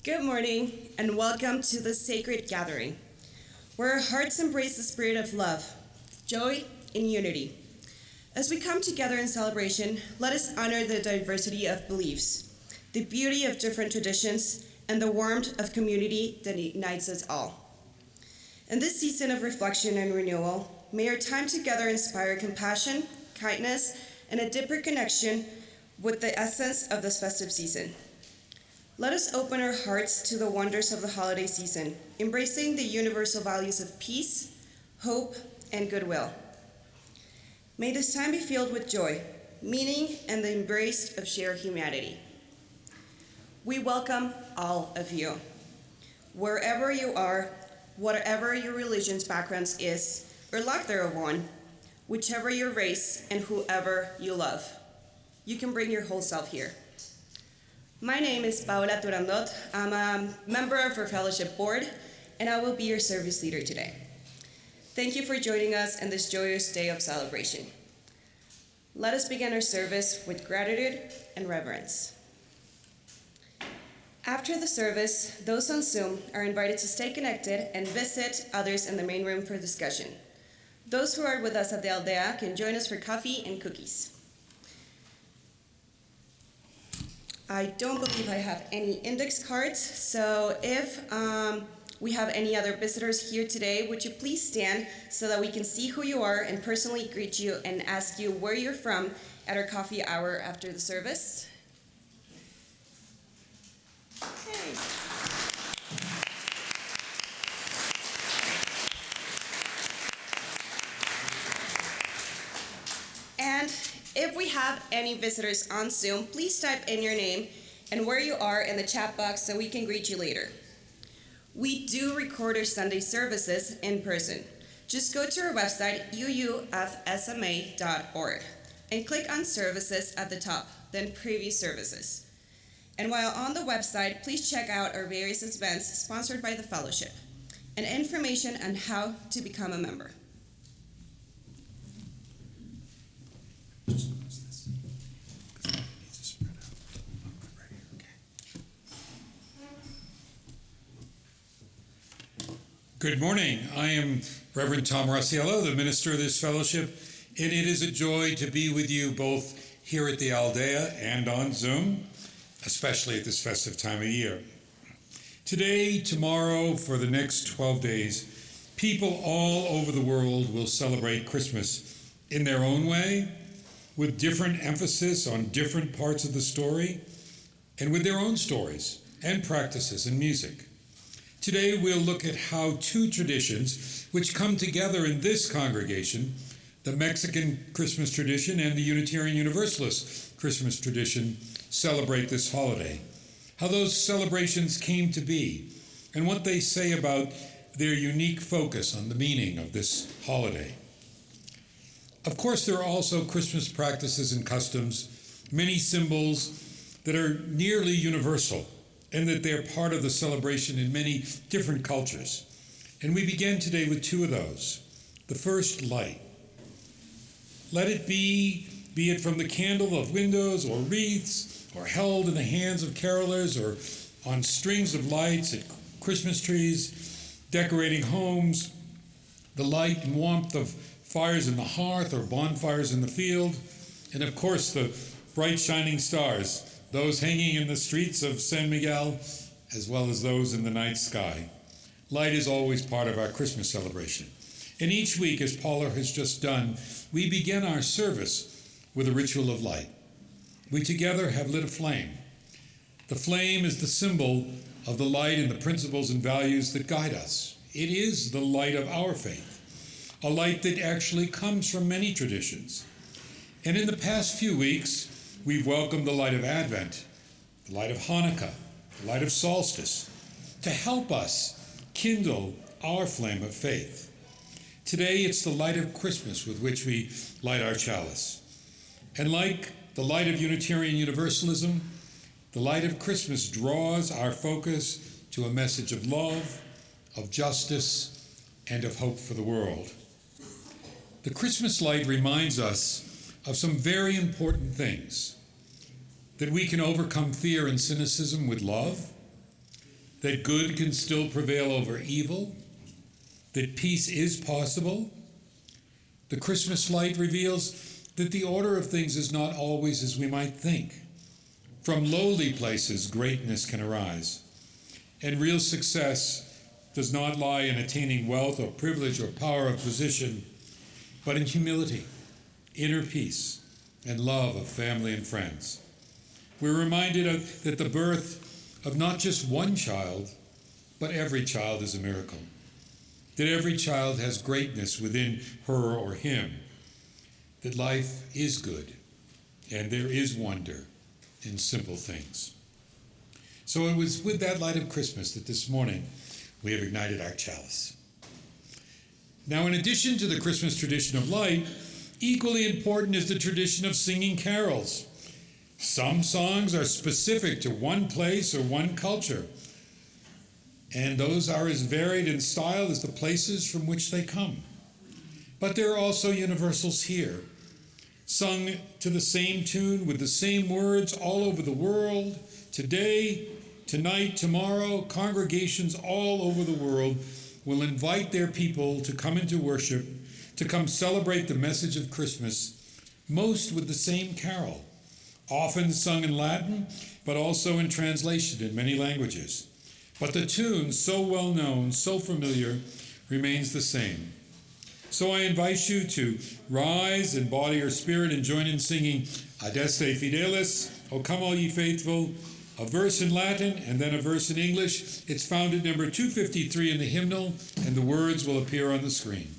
Good morning and welcome to the sacred gathering, where our hearts embrace the spirit of love, joy, and unity. As we come together in celebration, let us honor the diversity of beliefs, the beauty of different traditions, and the warmth of community that unites us all. In this season of reflection and renewal, may our time together inspire compassion, kindness, and a deeper connection with the essence of this festive season. Let us open our hearts to the wonders of the holiday season, embracing the universal values of peace, hope, and goodwill. May this time be filled with joy, meaning, and the embrace of shared humanity. We welcome all of you. Wherever you are, whatever your religion's background is, or lack thereof one, whichever your race and whoever you love, you can bring your whole self here. My name is Paola Turandot. I'm a member of our fellowship board, and I will be your service leader today. Thank you for joining us on this joyous day of celebration. Let us begin our service with gratitude and reverence. After the service, those on Zoom are invited to stay connected and visit others in the main room for discussion. Those who are with us at the Aldea can join us for coffee and cookies. I don't believe I have any index cards, so if we have any other visitors here today, would you please stand so that we can see who you are and personally greet you and ask you where you're from at our coffee hour after the service? Okay. And if we have any visitors on Zoom, please type in your name and where you are in the chat box so we can greet you later. We do record our Sunday services in person. Just go to our website, UUFSMA.org, and click on Services at the top, then Previous Services. And while on the website, please check out our various events sponsored by the Fellowship and information on how to become a member. Good morning. I am Reverend Tom Rosiello, the minister of this fellowship, and it is a joy to be with you both here at the Aldea and on Zoom, especially at this festive time of year. Today, tomorrow, for the next 12 days, people all over the world will celebrate Christmas in their own way, with different emphasis on different parts of the story, and with their own stories and practices and music. Today we'll look at how two traditions which come together in this congregation, the Mexican Christmas tradition and the Unitarian Universalist Christmas tradition, celebrate this holiday, how those celebrations came to be, and what they say about their unique focus on the meaning of this holiday. Of course, there are also Christmas practices and customs, many symbols that are nearly universal, and that they're part of the celebration in many different cultures. And we begin today with two of those. The first, light. Let it be it from the candle of windows or wreaths, or held in the hands of carolers, or on strings of lights at Christmas trees, decorating homes, the light and warmth of fires in the hearth or bonfires in the field, and of course the bright shining stars, those hanging in the streets of San Miguel, as well as those in the night sky. Light is always part of our Christmas celebration. And each week, as Paula has just done, we begin our service with a ritual of light. We together have lit a flame. The flame is the symbol of the light and the principles and values that guide us. It is the light of our faith, a light that actually comes from many traditions. And in the past few weeks, we've welcomed the light of Advent, the light of Hanukkah, the light of solstice, to help us kindle our flame of faith. Today, it's the light of Christmas with which we light our chalice. And like the light of Unitarian Universalism, the light of Christmas draws our focus to a message of love, of justice, and of hope for the world. The Christmas light reminds us of some very important things: that we can overcome fear and cynicism with love, that good can still prevail over evil, that peace is possible. The Christmas light reveals that the order of things is not always as we might think. From lowly places, greatness can arise. And real success does not lie in attaining wealth or privilege or power of position, but in humility, inner peace, and love of family and friends. We're reminded that the birth of not just one child, but every child is a miracle. That every child has greatness within her or him. That life is good, and there is wonder in simple things. So it was with that light of Christmas that this morning we have ignited our chalice. Now, in addition to the Christmas tradition of light, equally important is the tradition of singing carols. Some songs are specific to one place or one culture, and those are as varied in style as the places from which they come. But there are also universals here, sung to the same tune with the same words all over the world. Today, tonight, tomorrow, congregations all over the world will invite their people to come into worship, to come celebrate the message of Christmas, most with the same carol, often sung in Latin, but also in translation in many languages. But the tune, so well known, so familiar, remains the same. So I invite you to rise in body or spirit and join in singing Adeste Fideles, O Come All Ye Faithful, a verse in Latin and then a verse in English. It's found at number 253 in the hymnal, and the words will appear on the screen.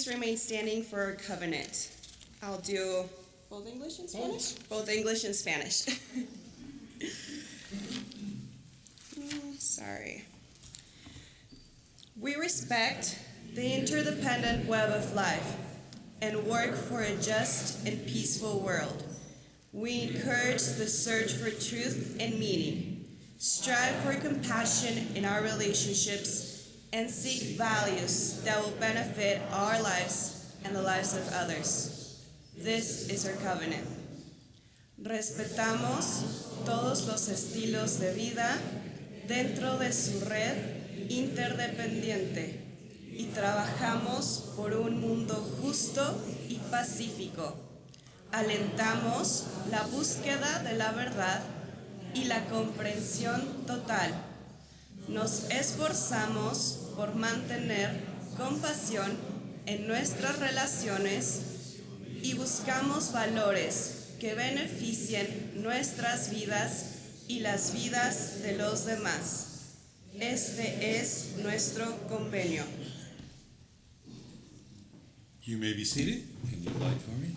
Please remain standing for covenant. I'll do both English and Spanish? Both English and Spanish. Sorry. We respect the interdependent web of life and work for a just and peaceful world. We encourage the search for truth and meaning, strive for compassion in our relationships, and seek values that will benefit our lives and the lives of others. This is our covenant. Respetamos todos los estilos de vida, dentro de su red interdependiente y trabajamos por un mundo justo y pacífico. Alentamos la búsqueda de la verdad y la comprensión total. Nos esforzamos por mantener compasión en nuestras relaciones y buscamos valores que beneficien nuestras vidas y las vidas de los demás. Este es nuestro convenio. You may be seated. Can you light for me?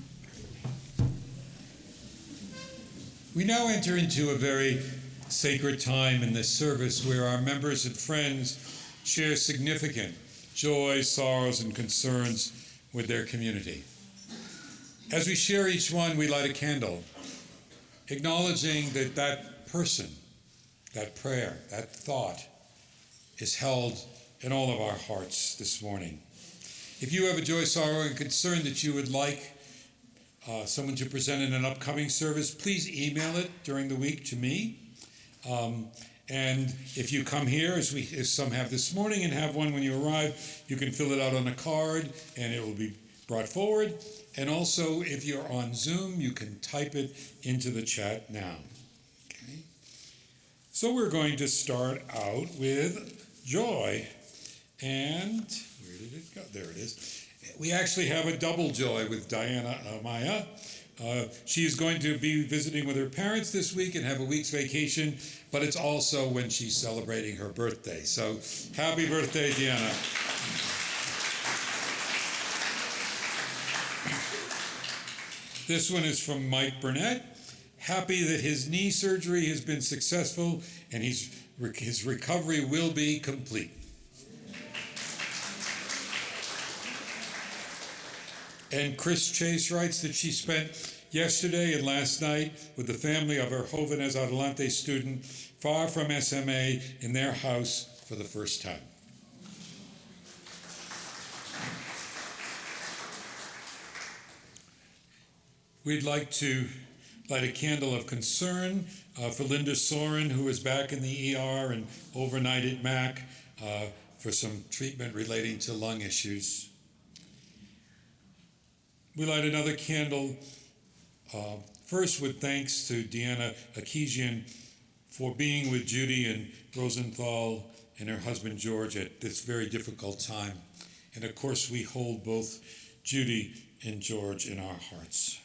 We now enter into a very sacred time in this service where our members and friends share significant joys, sorrows, and concerns with their community. As we share each one, we light a candle, acknowledging that that person, that prayer, that thought is held in all of our hearts this morning. If you have a joy, sorrow, and concern that you would like someone to present in an upcoming service, please email it during the week to me. And if you come here, as some have this morning, and have one when you arrive, you can fill it out on a card, and it will be brought forward. And also, if you're on Zoom, you can type it into the chat now. Okay. So we're going to start out with joy. And where did it go? There it is. We actually have a double joy with Diana Maya. She is going to be visiting with her parents this week and have a week's vacation, but it's also when she's celebrating her birthday. So happy birthday, Diana. This one is from Mike Burnett. Happy that his knee surgery has been successful and his recovery will be complete. And Chris Chase writes that she spent yesterday and last night with the family of her Jóvenes Adelante student far from SMA in their house for the first time. We'd like to light a candle of concern for Linda Soren, who is back in the ER and overnight at MAC for some treatment relating to lung issues. We light another candle, first with thanks to Deanna Akisian for being with Judy and Rosenthal and her husband George at this very difficult time. And of course, we hold both Judy and George in our hearts.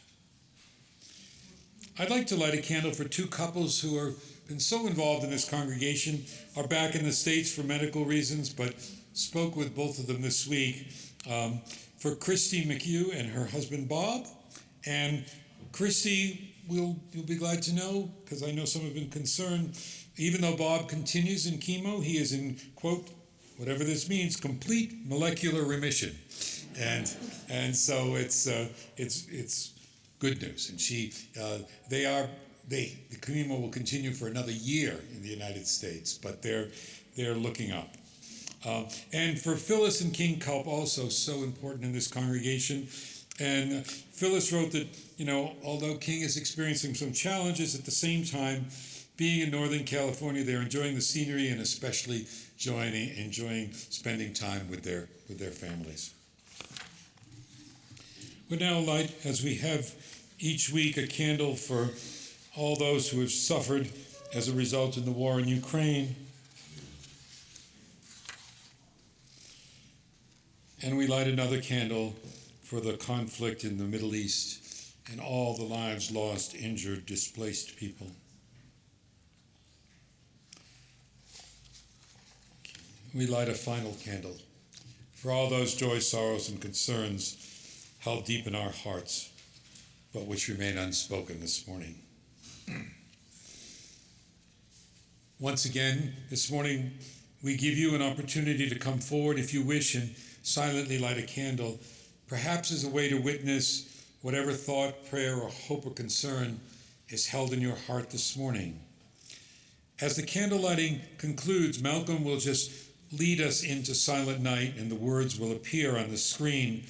I'd like to light a candle for two couples who have been so involved in this congregation, are back in the States for medical reasons, but spoke with both of them this week. For Christy McHugh and her husband Bob. And Christy, you'll be glad to know, because I know some have been concerned, even though Bob continues in chemo, he is in, quote, whatever this means, complete molecular remission. And so it's good news. And the chemo will continue for another year in the United States, but they're looking up. And for Phyllis and King Culp, also so important in this congregation. And Phyllis wrote that, although King is experiencing some challenges, at the same time, being in Northern California, they're enjoying the scenery and especially enjoying spending time with their families. We now light, as we have each week, a candle for all those who have suffered as a result of the war in Ukraine. And we light another candle for the conflict in the Middle East and all the lives lost, injured, displaced people. We light a final candle for all those joys, sorrows, and concerns held deep in our hearts, but which remain unspoken this morning. Once again, this morning, we give you an opportunity to come forward if you wish and silently light a candle, perhaps as a way to witness whatever thought, prayer, or hope or concern is held in your heart this morning. As the candle lighting concludes, Malcolm will just lead us into silent night and the words will appear on the screen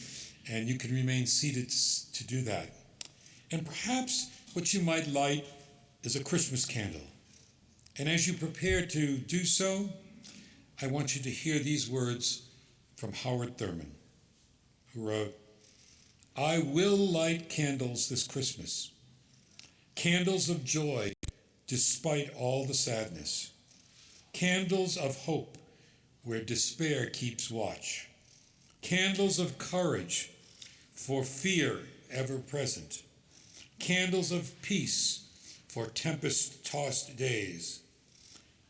and you can remain seated to do that. And perhaps what you might light is a Christmas candle And as you prepare to do so, I want you to hear these words from Howard Thurman, who wrote, "I will light candles this Christmas, candles of joy despite all the sadness, candles of hope where despair keeps watch, candles of courage for fear ever present, candles of peace for tempest-tossed days,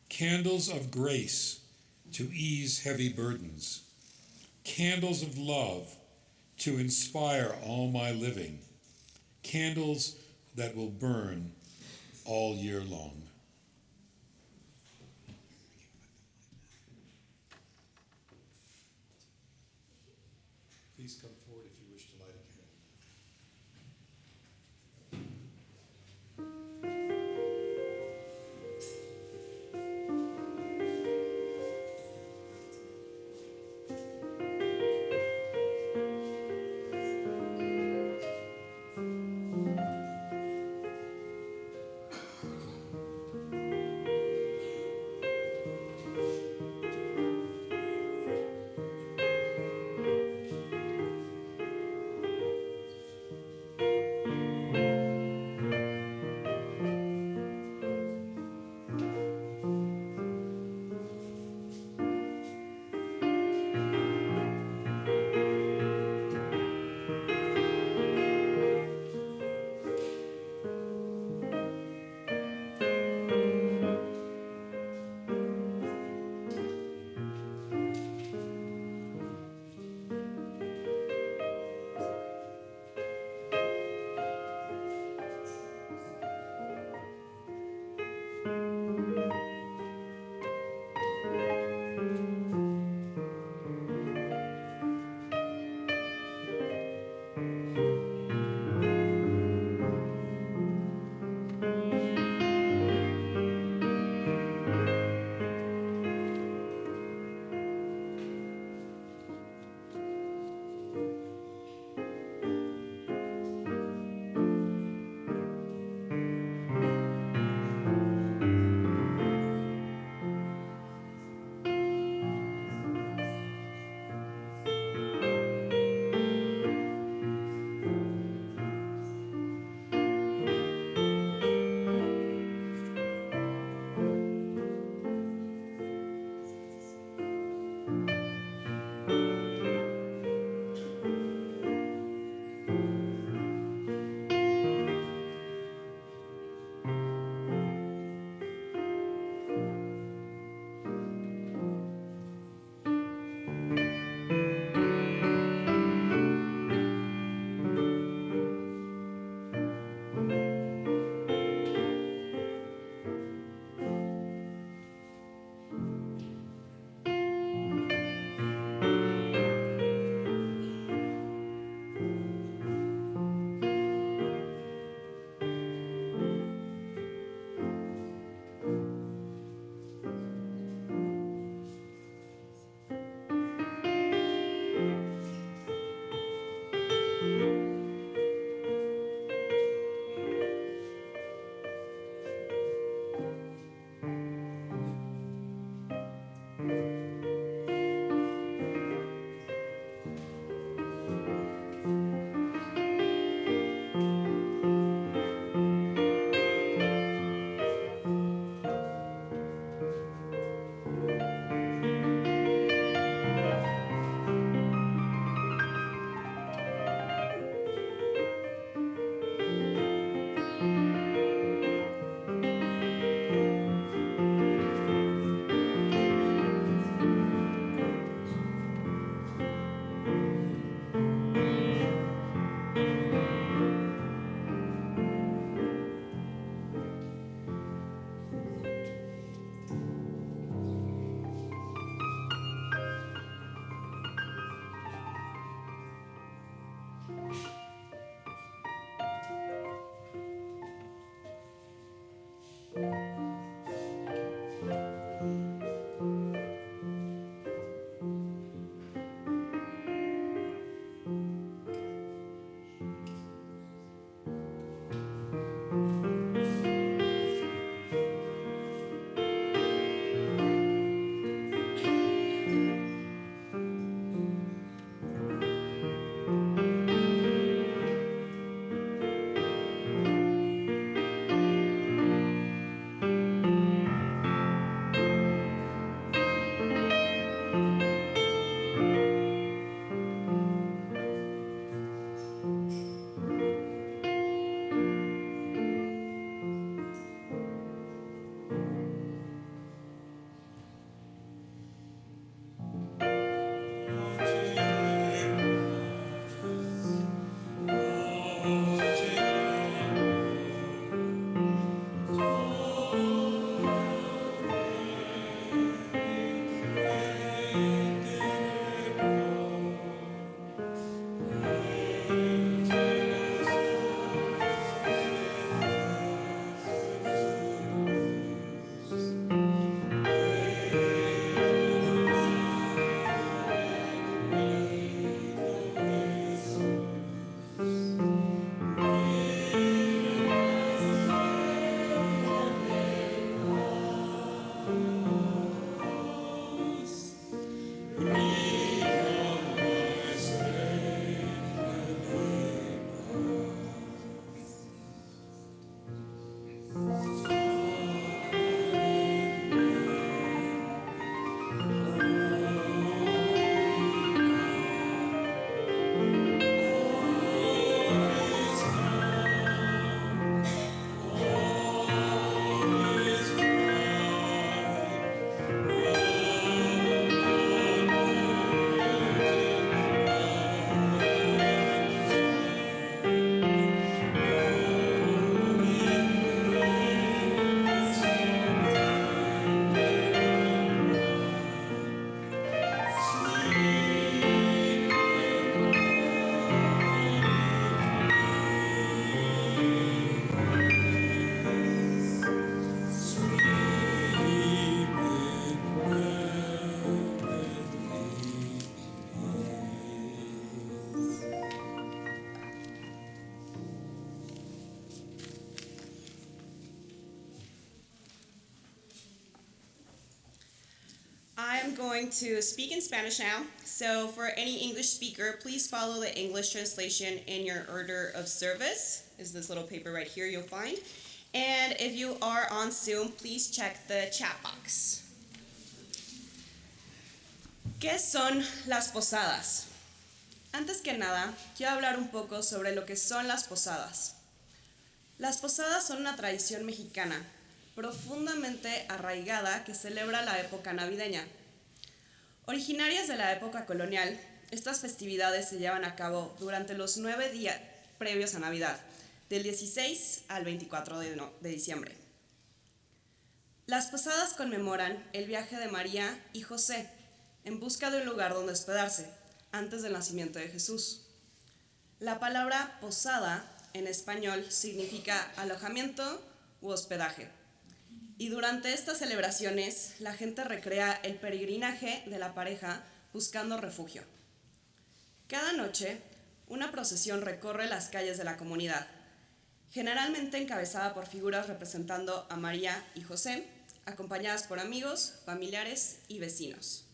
candles of grace to ease heavy burdens, candles of love to inspire all my living, candles that will burn all year long." Please come forward if you wish to light a candle. going to speak in Spanish now. So for any English speaker, please follow the English translation in your order of service. Is this little paper right here you'll find. And if you are on Zoom, please check the chat box. ¿Qué son las posadas? Antes que nada, quiero hablar un poco sobre lo que son las posadas. Las posadas son una tradición mexicana profundamente arraigada que celebra la época navideña. Originarias de la época colonial, estas festividades se llevan a cabo durante los 9 días previos a Navidad, del 16 al 24 de diciembre. Las posadas conmemoran el viaje de María y José en busca de un lugar donde hospedarse antes del nacimiento de Jesús. La palabra posada en español significa alojamiento u hospedaje. Y durante estas celebraciones, la gente recrea el peregrinaje de la pareja buscando refugio. Cada noche, una procesión recorre las calles de la comunidad, generalmente encabezada por figuras representando a María y José, acompañadas por amigos, familiares y vecinos.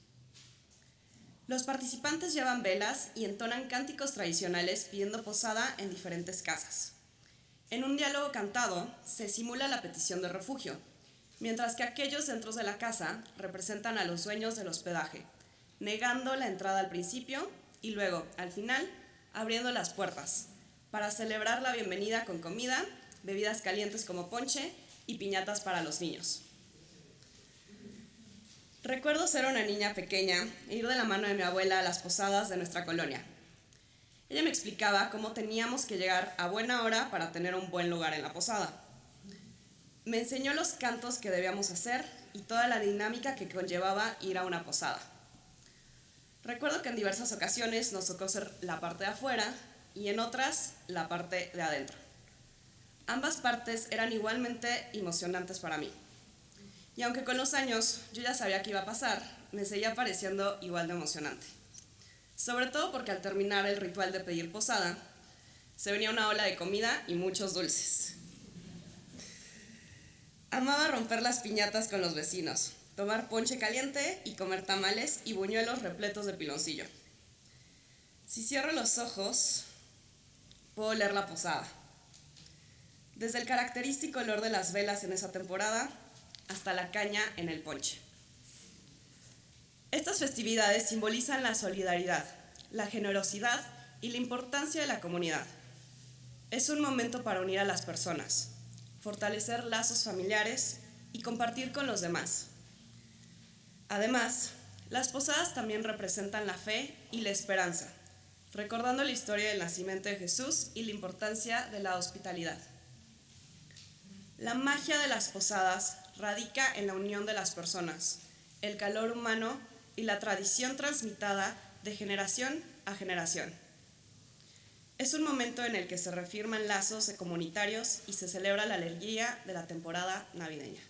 Los participantes llevan velas y entonan cánticos tradicionales pidiendo posada en diferentes casas. En un diálogo cantado se simula la petición de refugio, mientras que aquellos dentro de la casa representan a los dueños del hospedaje, negando la entrada al principio y luego, al final, abriendo las puertas, para celebrar la bienvenida con comida, bebidas calientes como ponche y piñatas para los niños. Recuerdo ser una niña pequeña e ir de la mano de mi abuela a las posadas de nuestra colonia. Ella me explicaba cómo teníamos que llegar a buena hora para tener un buen lugar en la posada. Me enseñó los cantos que debíamos hacer y toda la dinámica que conllevaba ir a una posada. Recuerdo que en diversas ocasiones nos tocó ser la parte de afuera y en otras la parte de adentro. Ambas partes eran igualmente emocionantes para mí. Y aunque con los años yo ya sabía qué iba a pasar, me seguía pareciendo igual de emocionante. Sobre todo porque al terminar el ritual de pedir posada, se venía una ola de comida y muchos dulces. Amaba romper las piñatas con los vecinos, tomar ponche caliente y comer tamales y buñuelos repletos de piloncillo. Si cierro los ojos, puedo oler la posada. Desde el característico olor de las velas en esa temporada hasta la caña en el ponche. Estas festividades simbolizan la solidaridad, la generosidad y la importancia de la comunidad. Es un momento para unir a las personas, fortalecer lazos familiares y compartir con los demás. Además, las posadas también representan la fe y la esperanza, recordando la historia del nacimiento de Jesús y la importancia de la hospitalidad. La magia de las posadas radica en la unión de las personas, el calor humano y la tradición transmitida de generación a generación. Es un momento en el que se reafirman lazos comunitarios y se celebra la alegría de la temporada navideña.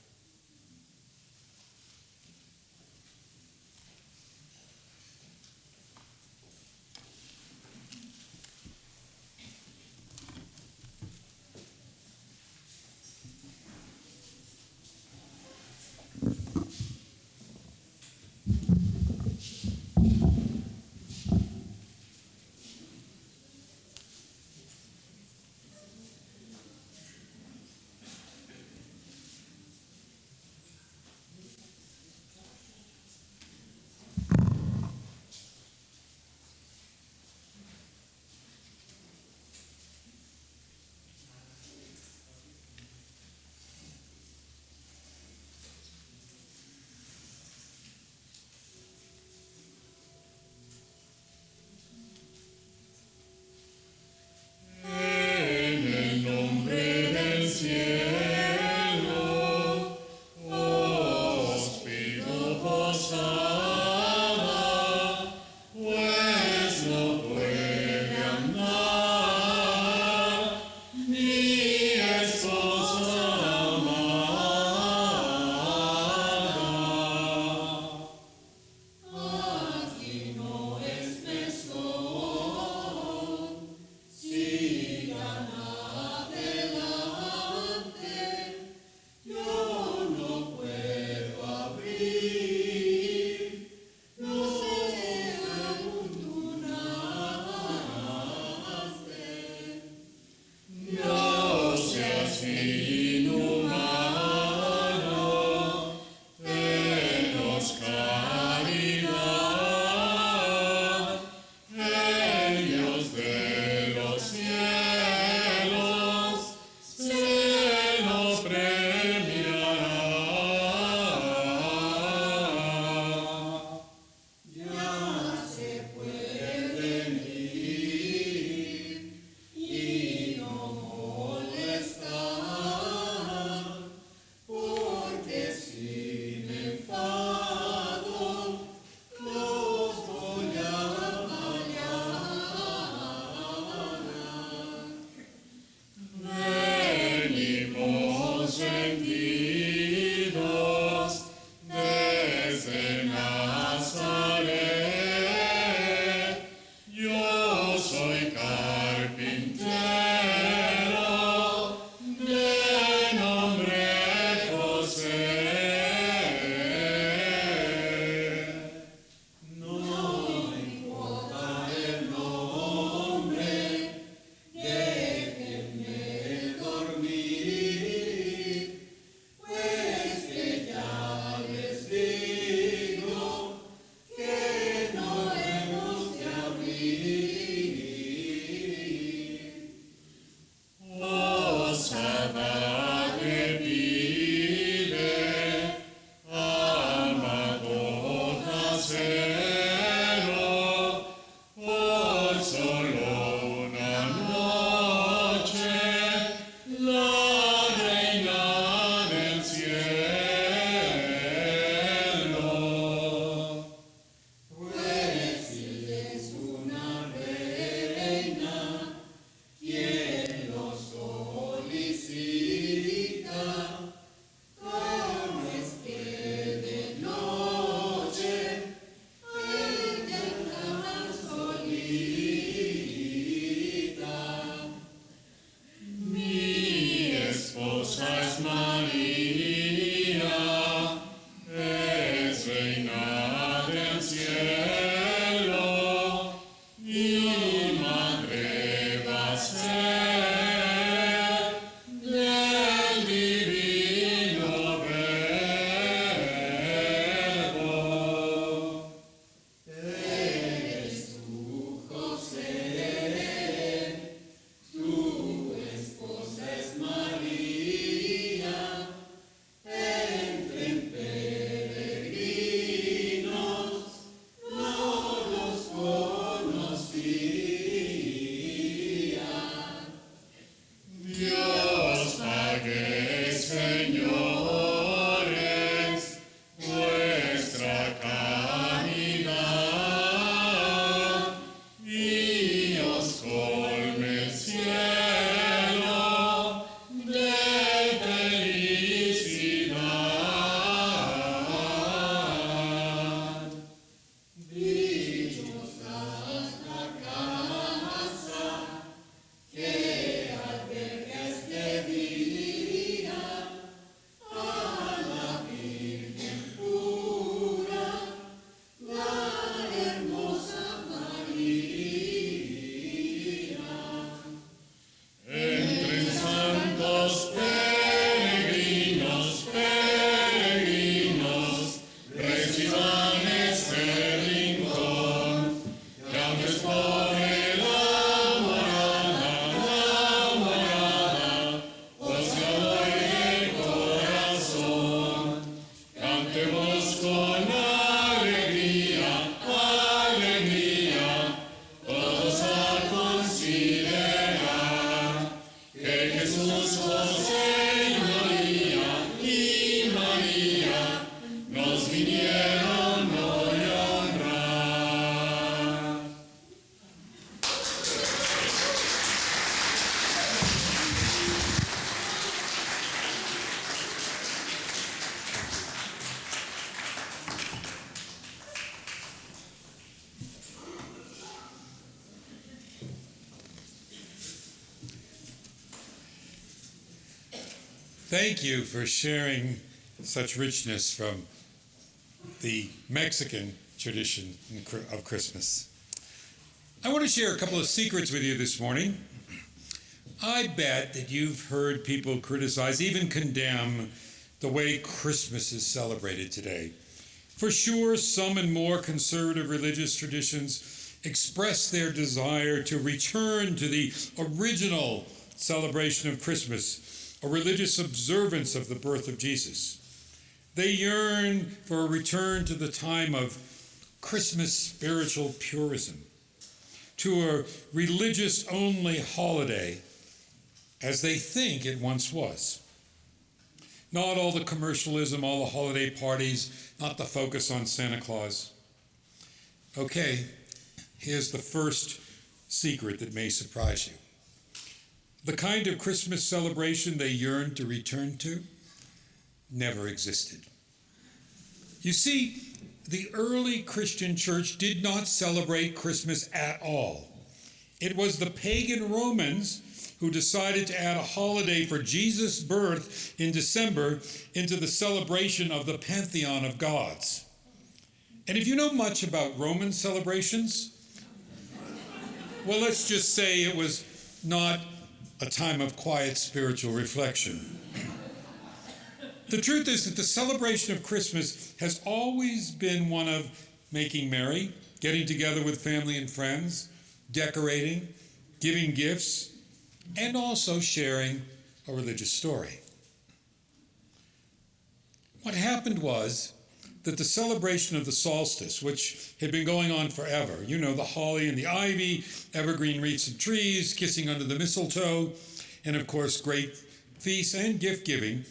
Thank you for sharing such richness from the Mexican tradition of Christmas. I want to share a couple of secrets with you this morning. I bet that you've heard people criticize, even condemn, the way Christmas is celebrated today. For sure, some and more conservative religious traditions express their desire to return to the original celebration of Christmas, a religious observance of the birth of Jesus. They yearn for a return to the time of Christmas spiritual purism, to a religious-only holiday as they think it once was. Not all the commercialism, all the holiday parties, not the focus on Santa Claus. Okay, here's the first secret that may surprise you. The kind of Christmas celebration they yearn to return to never existed. You see, the early Christian church did not celebrate Christmas at all. It was the pagan Romans who decided to add a holiday for Jesus' birth in December into the celebration of the pantheon of gods. And if you know much about Roman celebrations, well, let's just say it was not a time of quiet spiritual reflection. The truth is that the celebration of Christmas has always been one of making merry, getting together with family and friends, decorating, giving gifts, and also sharing a religious story. What happened was that the celebration of the solstice, which had been going on forever, you know, the holly and the ivy, evergreen wreaths of trees, kissing under the mistletoe, and of course great feasts and gift giving,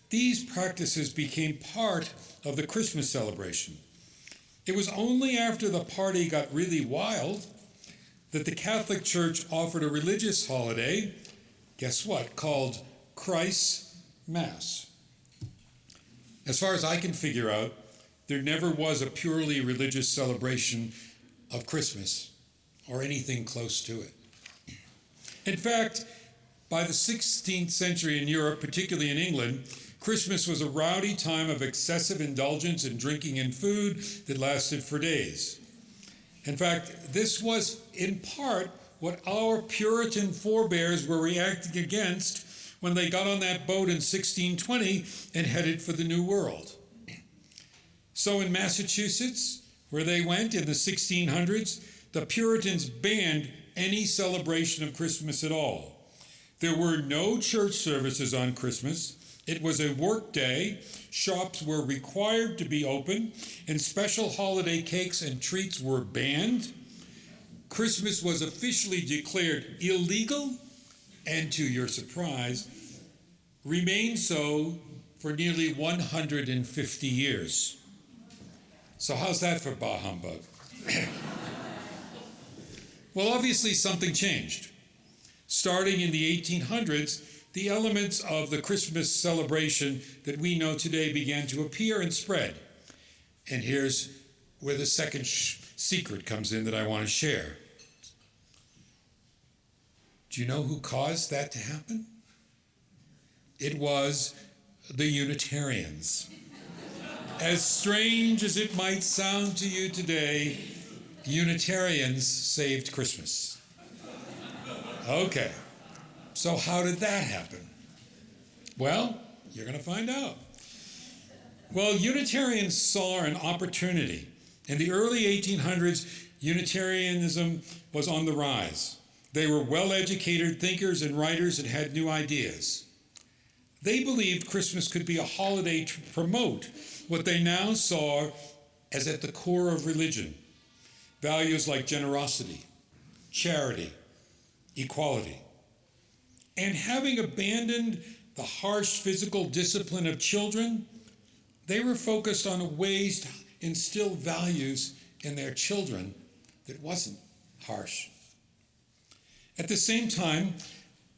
these practices became part of the Christmas celebration. It was only after the party got really wild that the Catholic Church offered a religious holiday, guess what, called Christ's Mass. As far as I can figure out, there never was a purely religious celebration of Christmas or anything close to it. In fact, by the 16th century in Europe, particularly in England, Christmas was a rowdy time of excessive indulgence in drinking and food that lasted for days. In fact, this was in part what our Puritan forebears were reacting against when they got on that boat in 1620 and headed for the New World. So in Massachusetts, where they went in the 1600s, the Puritans banned any celebration of Christmas at all. There were no church services on Christmas. It was a work day. Shops were required to be open, and special holiday cakes and treats were banned. Christmas was officially declared illegal, and to your surprise, remained so for nearly 150 years. So how's that for bah humbug? Well, obviously something changed. Starting in the 1800s, the elements of the Christmas celebration that we know today began to appear and spread. And here's where the second secret comes in that I want to share. Do you know who caused that to happen? It was the Unitarians. As strange as it might sound to you today, Unitarians saved Christmas. Okay. So how did that happen? Well, you're going to find out. Well, Unitarians saw an opportunity. In the early 1800s, Unitarianism was on the rise. They were well-educated thinkers and writers and had new ideas. They believed Christmas could be a holiday to promote what they now saw as at the core of religion, values like generosity, charity, equality. And having abandoned the harsh physical discipline of children, they were focused on ways to instill values in their children that wasn't harsh. At the same time,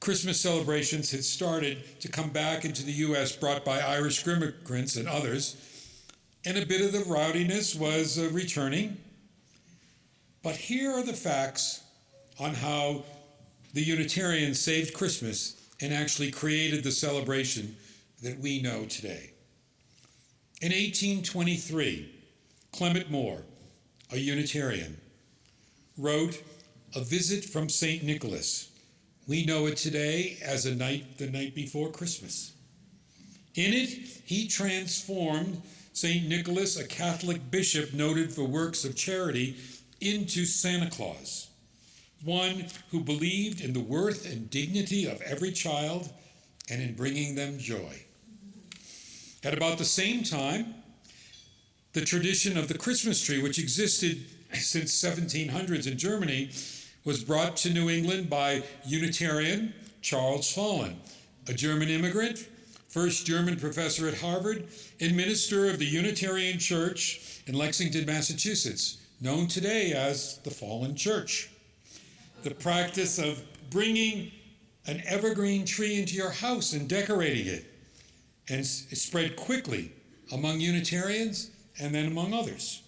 Christmas celebrations had started to come back into the U.S., brought by Irish immigrants and others, and a bit of the rowdiness was returning. But here are the facts on how the Unitarians saved Christmas and actually created the celebration that we know today. In 1823, Clement Moore, a Unitarian, wrote A Visit from St. Nicholas. We know it today as the night before Christmas. In it, he transformed St. Nicholas, a Catholic bishop noted for works of charity, into Santa Claus, one who believed in the worth and dignity of every child and in bringing them joy. At about the same time, the tradition of the Christmas tree, which existed since 1700s in Germany, was brought to New England by Unitarian Charles Follen, a German immigrant, first German professor at Harvard, and minister of the Unitarian Church in Lexington, Massachusetts, known today as the Fallen Church. The practice of bringing an evergreen tree into your house and decorating it, and it spread quickly among Unitarians and then among others.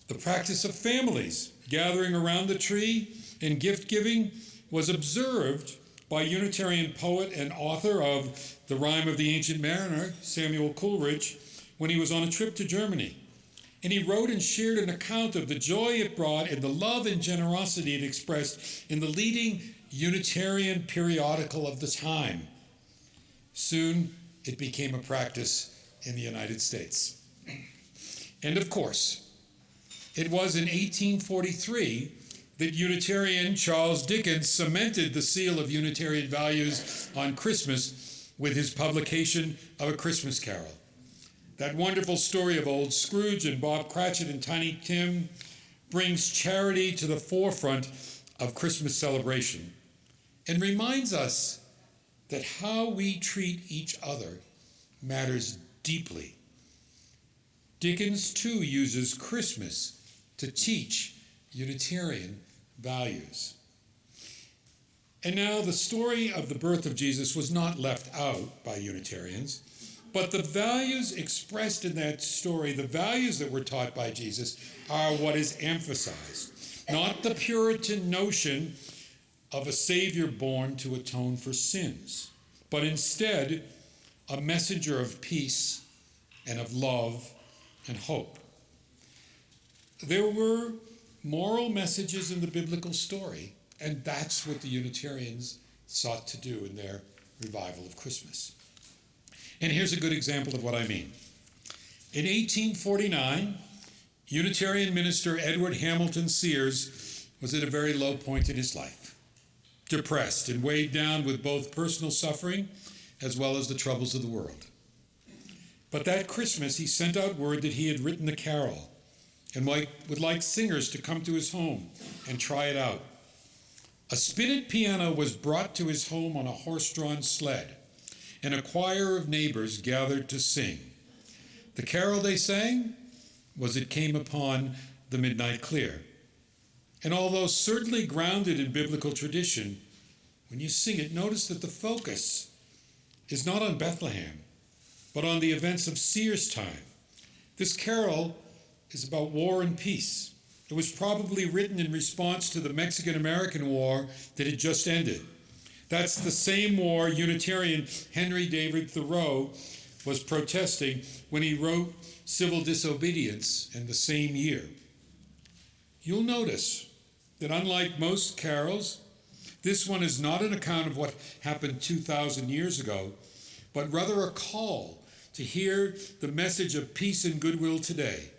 The practice of families gathering around the tree and gift giving was observed by Unitarian poet and author of The Rime of the Ancient Mariner, Samuel Coleridge, when he was on a trip to Germany. And he wrote and shared an account of the joy it brought and the love and generosity it expressed in the leading Unitarian periodical of the time. Soon, it became a practice in the United States. And of course, it was in 1843 that Unitarian Charles Dickens cemented the seal of Unitarian values on Christmas with his publication of A Christmas Carol. That wonderful story of old Scrooge and Bob Cratchit and Tiny Tim brings charity to the forefront of Christmas celebration and reminds us that how we treat each other matters deeply. Dickens, too, uses Christmas to teach Unitarian values. And now the story of the birth of Jesus was not left out by Unitarians, but the values expressed in that story, the values that were taught by Jesus, are what is emphasized. Not the Puritan notion of a Savior born to atone for sins, but instead a messenger of peace and of love and hope. There were moral messages in the biblical story, and that's what the Unitarians sought to do in their revival of Christmas. And here's a good example of what I mean. In 1849, Unitarian minister Edward Hamilton Sears was at a very low point in his life, depressed and weighed down with both personal suffering as well as the troubles of the world. But that Christmas, he sent out word that he had written a carol and would like singers to come to his home and try it out. A spinet piano was brought to his home on a horse-drawn sled, and a choir of neighbors gathered to sing. The carol they sang was It Came Upon the Midnight Clear. And although certainly grounded in biblical tradition, when you sing it, notice that the focus is not on Bethlehem, but on the events of Sears' time. This carol is about war and peace. It was probably written in response to the Mexican-American War that had just ended. That's the same war Unitarian Henry David Thoreau was protesting when he wrote Civil Disobedience in the same year. You'll notice that unlike most carols, this one is not an account of what happened 2,000 years ago, but rather a call to hear the message of peace and goodwill today.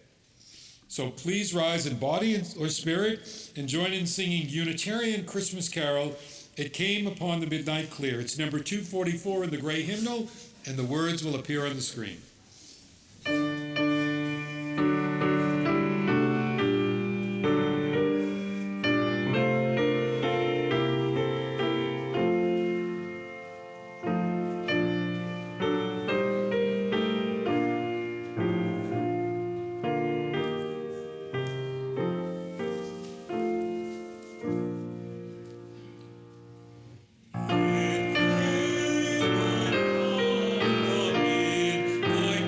So please rise in body or spirit and join in singing Unitarian Christmas Carol, It Came Upon the Midnight Clear. It's number 244 in the gray hymnal, and the words will appear on the screen. It came upon the midnight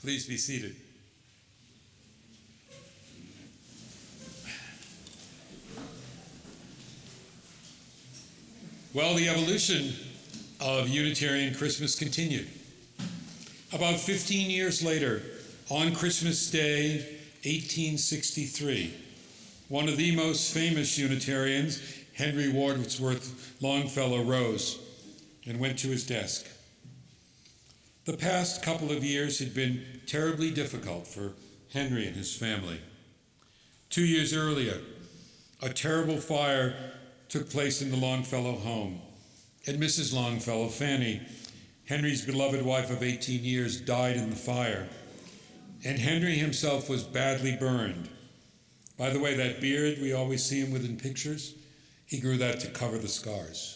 Please be seated. Well, the evolution of Unitarian Christmas continued. About 15 years later, on Christmas Day, 1863, one of the most famous Unitarians, Henry Wadsworth Longfellow, rose and went to his desk. The past couple of years had been terribly difficult for Henry and his family. 2 years earlier, a terrible fire took place in the Longfellow home, and Mrs. Longfellow, Fanny, Henry's beloved wife of 18 years, died in the fire, and Henry himself was badly burned. By the way, that beard we always see him with in pictures, he grew that to cover the scars.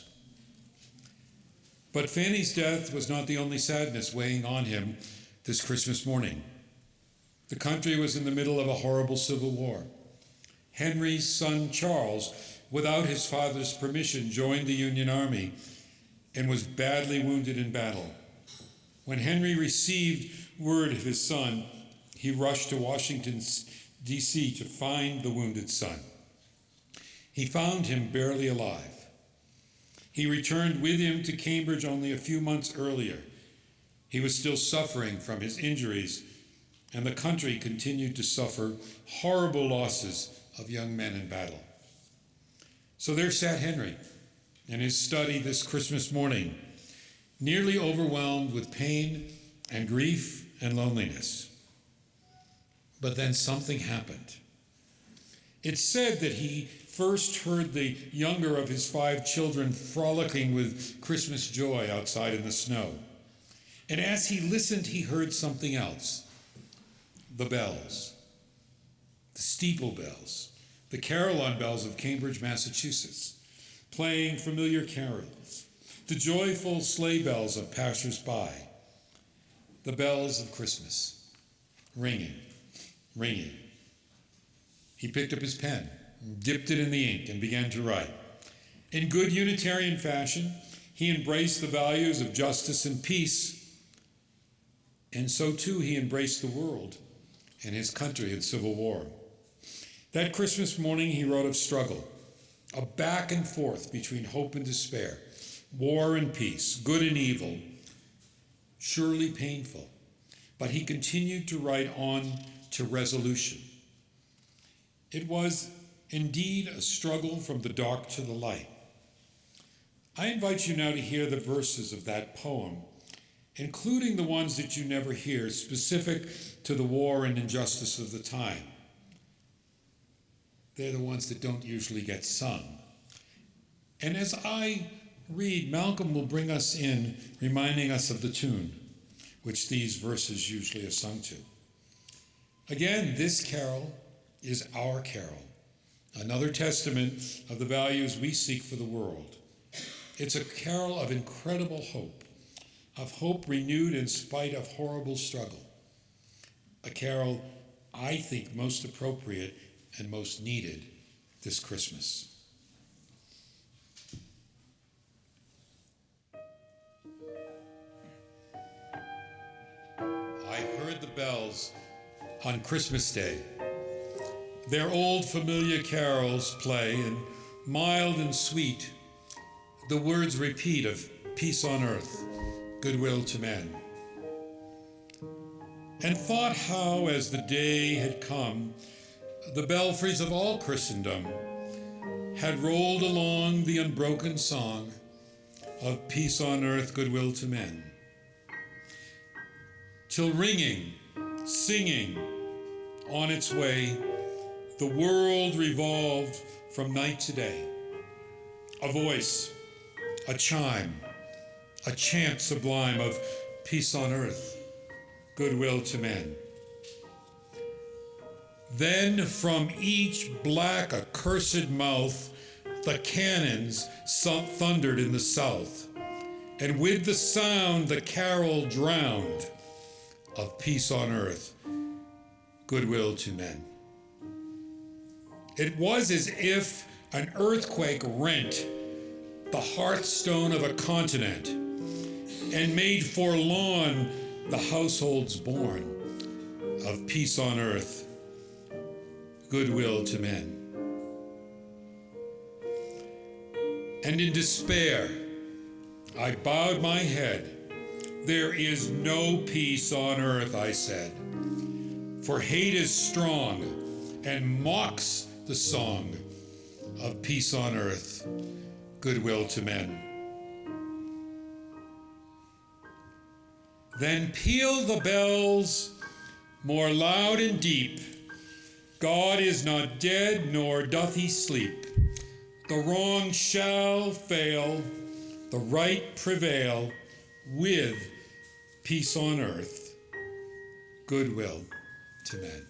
But Fanny's death was not the only sadness weighing on him this Christmas morning. The country was in the middle of a horrible civil war. Henry's son Charles, without his father's permission, joined the Union Army and was badly wounded in battle. When Henry received word of his son, he rushed to Washington, D.C. to find the wounded son. He found him barely alive. He returned with him to Cambridge only a few months earlier. He was still suffering from his injuries, and the country continued to suffer horrible losses of young men in battle. So there sat Henry in his study this Christmas morning, nearly overwhelmed with pain and grief and loneliness. But then something happened. It's said that he first heard the younger of his 5 children frolicking with Christmas joy outside in the snow. And as he listened, he heard something else. The bells, the steeple bells, the carillon bells of Cambridge, Massachusetts, playing familiar carols, the joyful sleigh bells of passers-by, the bells of Christmas, ringing, ringing. He picked up his pen, dipped it in the ink, and began to write. In good Unitarian fashion, he embraced the values of justice and peace, and so too he embraced the world and his country in civil war. That Christmas morning, he wrote of struggle, a back and forth between hope and despair, war and peace, good and evil, surely painful. But he continued to write on to resolution. It was indeed a struggle from the dark to the light. I invite you now to hear the verses of that poem, including the ones that you never hear, specific to the war and injustice of the time. They're the ones that don't usually get sung. And as I read, Malcolm will bring us in, reminding us of the tune, which these verses usually are sung to. Again, this carol is our carol, another testament of the values we seek for the world. It's a carol of incredible hope, of hope renewed in spite of horrible struggle. A carol, I think, most appropriate and most needed this Christmas. I heard the bells on Christmas Day. Their old familiar carols play, and mild and sweet, the words repeat of peace on earth, goodwill to men. And thought how, as the day had come, the belfries of all Christendom had rolled along the unbroken song of peace on earth, goodwill to men, till ringing, singing on its way, the world revolved from night to day. A voice, a chime, a chant sublime of peace on earth, goodwill to men. Then from each black accursed mouth the cannons thundered in the south, and with the sound the carol drowned of peace on earth, goodwill to men. It was as if an earthquake rent the hearthstone of a continent and made forlorn the households born of peace on earth, goodwill to men. And in despair, I bowed my head. There is no peace on earth, I said, for hate is strong and mocks the song of peace on earth, goodwill to men. Then peal the bells more loud and deep. God is not dead, nor doth he sleep. The wrong shall fail, the right prevail, with peace on earth, goodwill to men.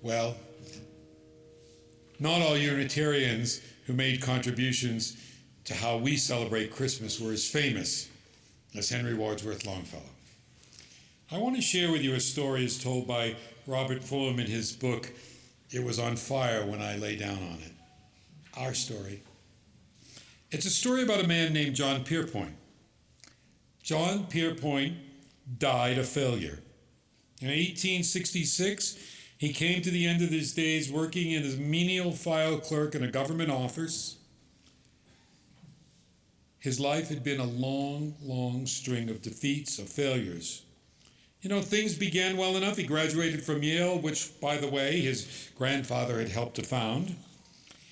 Well, not all Unitarians who made contributions to how we celebrate Christmas were as famous as Henry Wadsworth Longfellow. I want to share with you a story as told by Robert Fulham in his book, It Was on Fire When I Lay Down on It. Our story. It's a story about a man named John Pierpoint. John Pierpoint died a failure. In 1866, he came to the end of his days working as a menial file clerk in a government office. His life had been a long, long string of defeats, of failures. You know, things began well enough. He graduated from Yale, which, by the way, his grandfather had helped to found.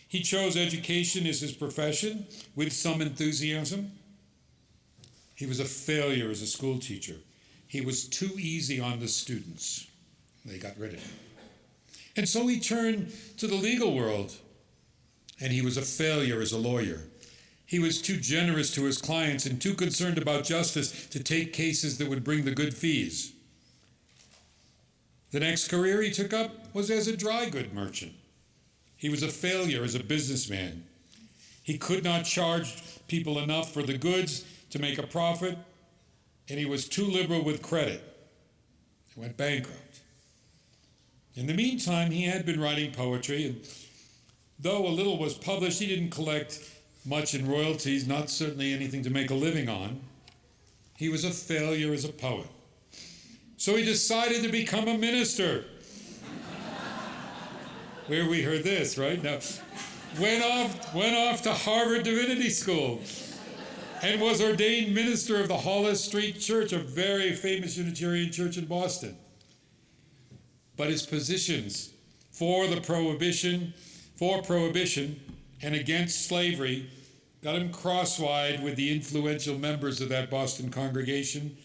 He chose education as his profession with some enthusiasm. He was a failure as a school teacher. He was too easy on the students. They got rid of him. And so he turned to the legal world, and he was a failure as a lawyer. He was too generous to his clients and too concerned about justice to take cases that would bring the good fees. The next career he took up was as a dry good merchant. He was a failure as a businessman. He could not charge people enough for the goods to make a profit, and he was too liberal with credit. He went bankrupt. In the meantime, he had been writing poetry, and though a little was published, he didn't collect much in royalties, not certainly anything to make a living on. He was a failure as a poet. So he decided to become a minister. Where we heard this, right? Now, went off to Harvard Divinity School and was ordained minister of the Hollis Street Church, a very famous Unitarian church in Boston. But his positions for prohibition and against slavery got him crosswise with the influential members of that Boston congregation,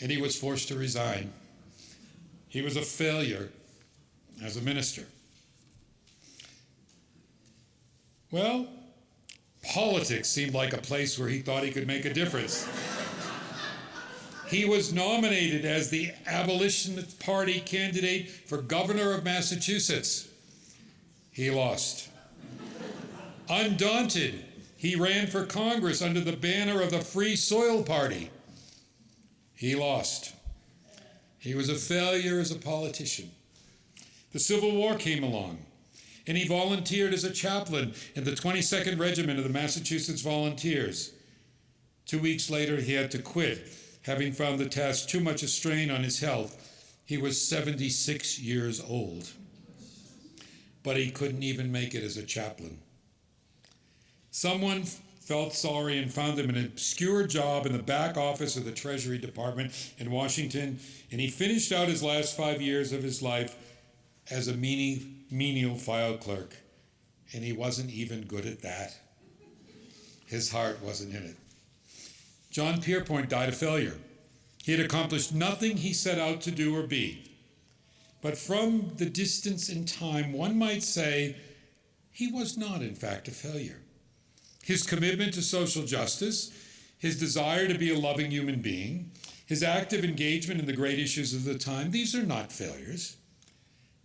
and he was forced to resign. He was a failure as a minister. Well, politics seemed like a place where he thought he could make a difference. He was nominated as the Abolitionist Party candidate for governor of Massachusetts. He lost. Undaunted, he ran for Congress under the banner of the Free Soil Party. He lost. He was a failure as a politician. The Civil War came along, and he volunteered as a chaplain in the 22nd Regiment of the Massachusetts Volunteers. 2 weeks later, he had to quit, having found the task too much a strain on his health. He was 76 years old, but he couldn't even make it as a chaplain. Someone felt sorry and found him an obscure job in the back office of the Treasury Department in Washington, and he finished out his last 5 years of his life as a menial file clerk, and he wasn't even good at that. His heart wasn't in it. John Pierpoint died a failure. He had accomplished nothing he set out to do or be. But from the distance in time, one might say he was not, in fact, a failure. His commitment to social justice, his desire to be a loving human being, his active engagement in the great issues of the time, these are not failures.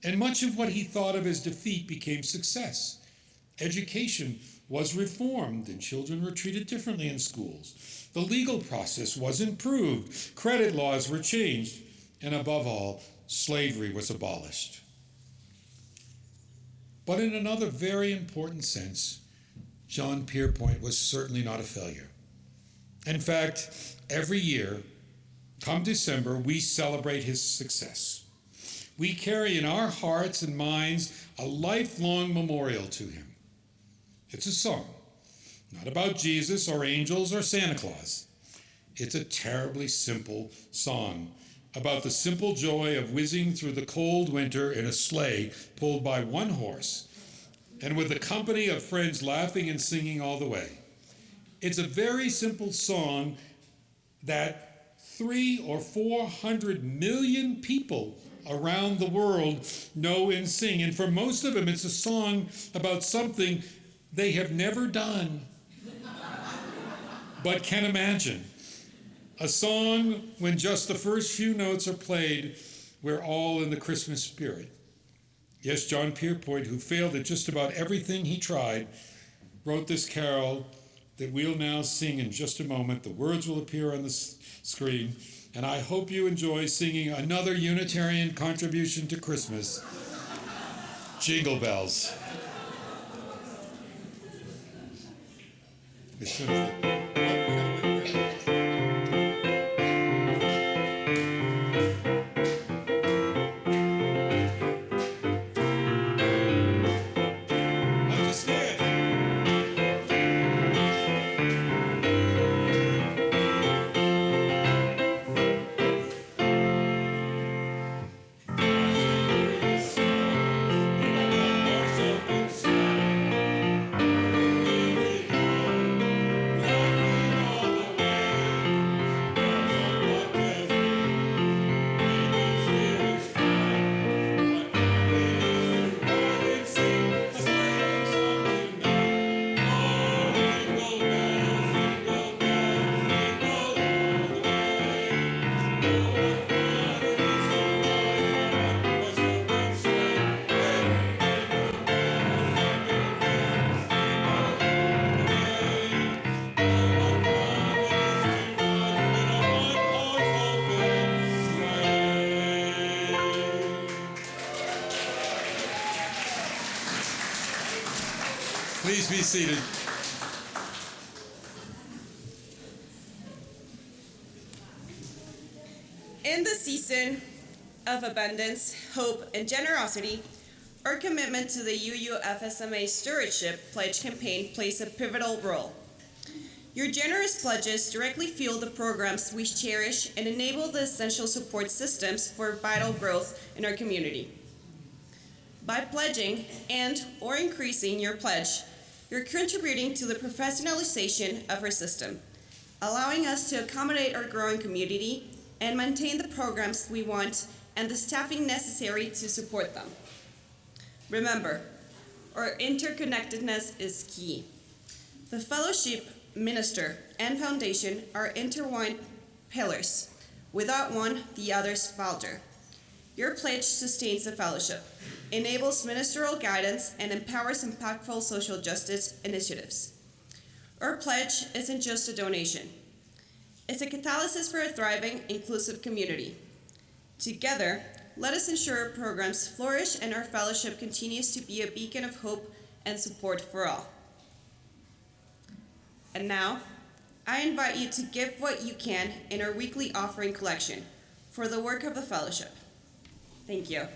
And much of what he thought of as defeat became success. Education was reformed and children were treated differently in schools. The legal process was improved, credit laws were changed, and above all, slavery was abolished. But in another very important sense, John Pierpoint was certainly not a failure. In fact, every year, come December, we celebrate his success. We carry in our hearts and minds a lifelong memorial to him. It's a song, not about Jesus or angels or Santa Claus. It's a terribly simple song about the simple joy of whizzing through the cold winter in a sleigh pulled by one horse and with a company of friends laughing and singing all the way. It's a very simple song that 300 or 400 million people around the world know and sing. And for most of them, it's a song about something they have never done but can imagine. A song when just the first few notes are played, we're all in the Christmas spirit. Yes, John Pierpoint, who failed at just about everything he tried, wrote this carol that we'll now sing in just a moment. The words will appear on the screen, and I hope you enjoy singing another Unitarian contribution to Christmas, Jingle Bells. Please be seated. In the season of abundance, hope, and generosity, our commitment to the UUFSMA Stewardship Pledge campaign plays a pivotal role. Your generous pledges directly fuel the programs we cherish and enable the essential support systems for vital growth in our community. By pledging and/or increasing your pledge, you're contributing to the professionalization of our system, allowing us to accommodate our growing community and maintain the programs we want and the staffing necessary to support them. Remember, our interconnectedness is key. The fellowship, minister, and foundation are intertwined pillars. Without one, the others falter. Your pledge sustains the fellowship, enables ministerial guidance, and empowers impactful social justice initiatives. Our pledge isn't just a donation. It's a catalyst for a thriving, inclusive community. Together, let us ensure our programs flourish and our fellowship continues to be a beacon of hope and support for all. And now, I invite you to give what you can in our weekly offering collection for the work of the fellowship. Thank you.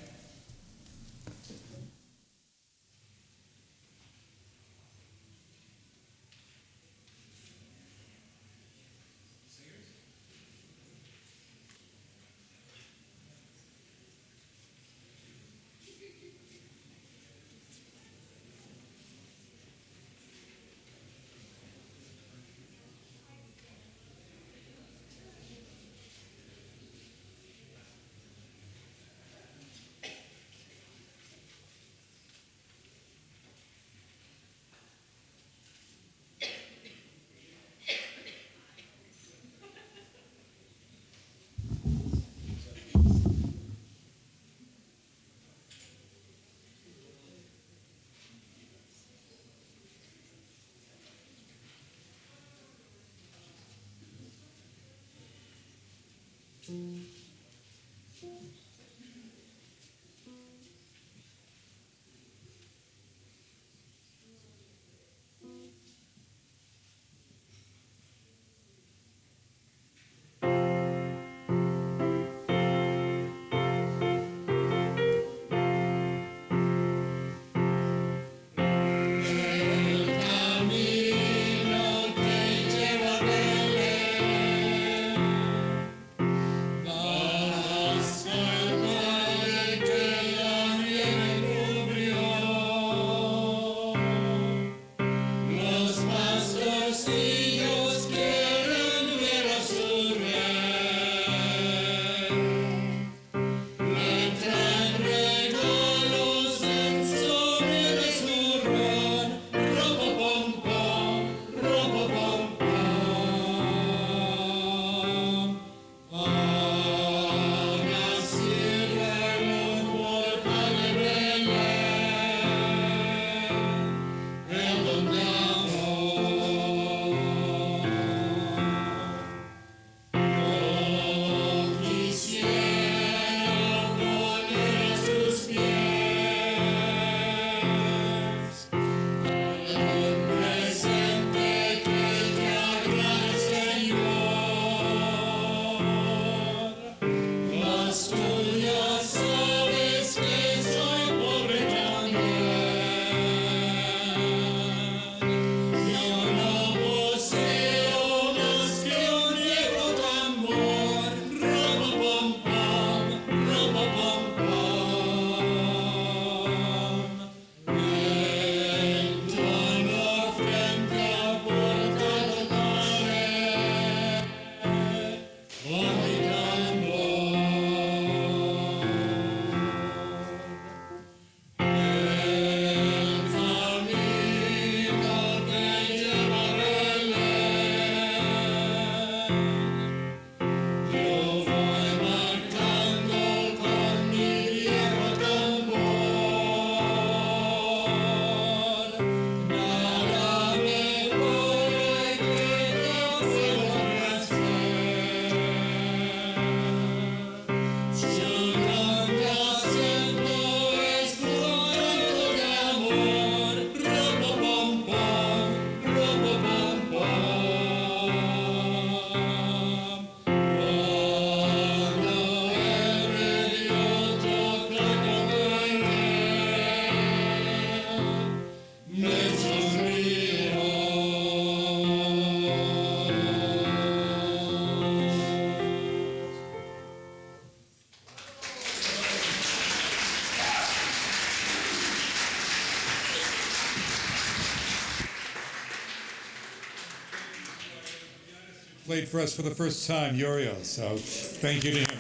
Played for us for the first time, Uriel, so thank you to him.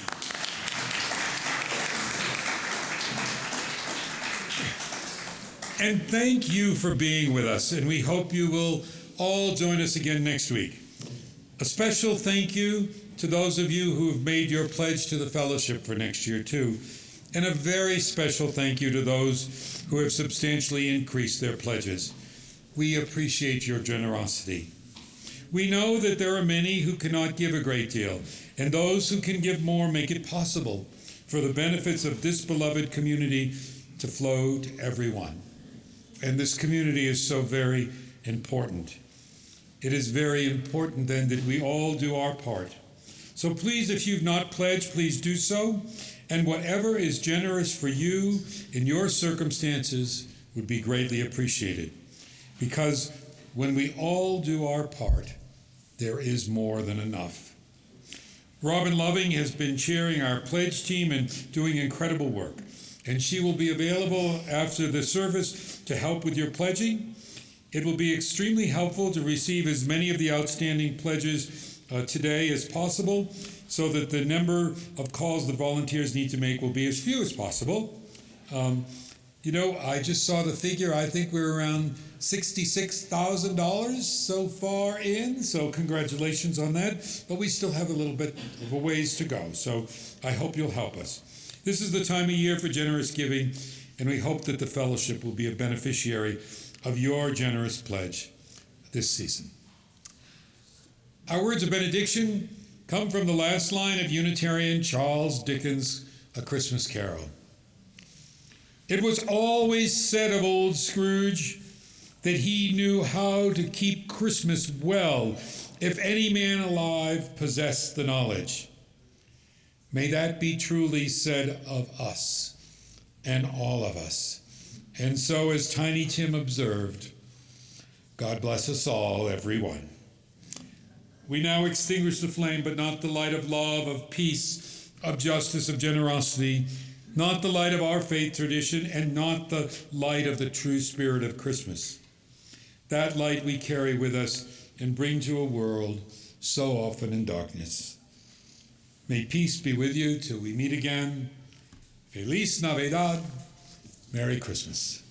And thank you for being with us, and we hope you will all join us again next week. A special thank you to those of you who have made your pledge to the fellowship for next year, too. And a very special thank you to those who have substantially increased their pledges. We appreciate your generosity. We know that there are many who cannot give a great deal, and those who can give more make it possible for the benefits of this beloved community to flow to everyone. And this community is so very important. It is very important then that we all do our part. So please, if you've not pledged, please do so. And whatever is generous for you in your circumstances would be greatly appreciated. Because when we all do our part, there is more than enough. Robin Loving has been chairing our pledge team and doing incredible work. And she will be available after the service to help with your pledging. It will be extremely helpful to receive as many of the outstanding pledges today as possible, so that the number of calls the volunteers need to make will be as few as possible. I just saw the figure. I think we're around $66,000 so far in, so congratulations on that. But we still have a little bit of a ways to go, so I hope you'll help us. This is the time of year for generous giving, and we hope that the fellowship will be a beneficiary of your generous pledge this season. Our words of benediction come from the last line of Unitarian Charles Dickens' A Christmas Carol. It was always said of old Scrooge that he knew how to keep Christmas well if any man alive possessed the knowledge. May that be truly said of us and all of us. And so, as Tiny Tim observed, God bless us all, everyone. We now extinguish the flame, but not the light of love, of peace, of justice, of generosity, not the light of our faith tradition, and not the light of the true spirit of Christmas. That light we carry with us and bring to a world so often in darkness. May peace be with you till we meet again. Feliz Navidad. Merry Christmas.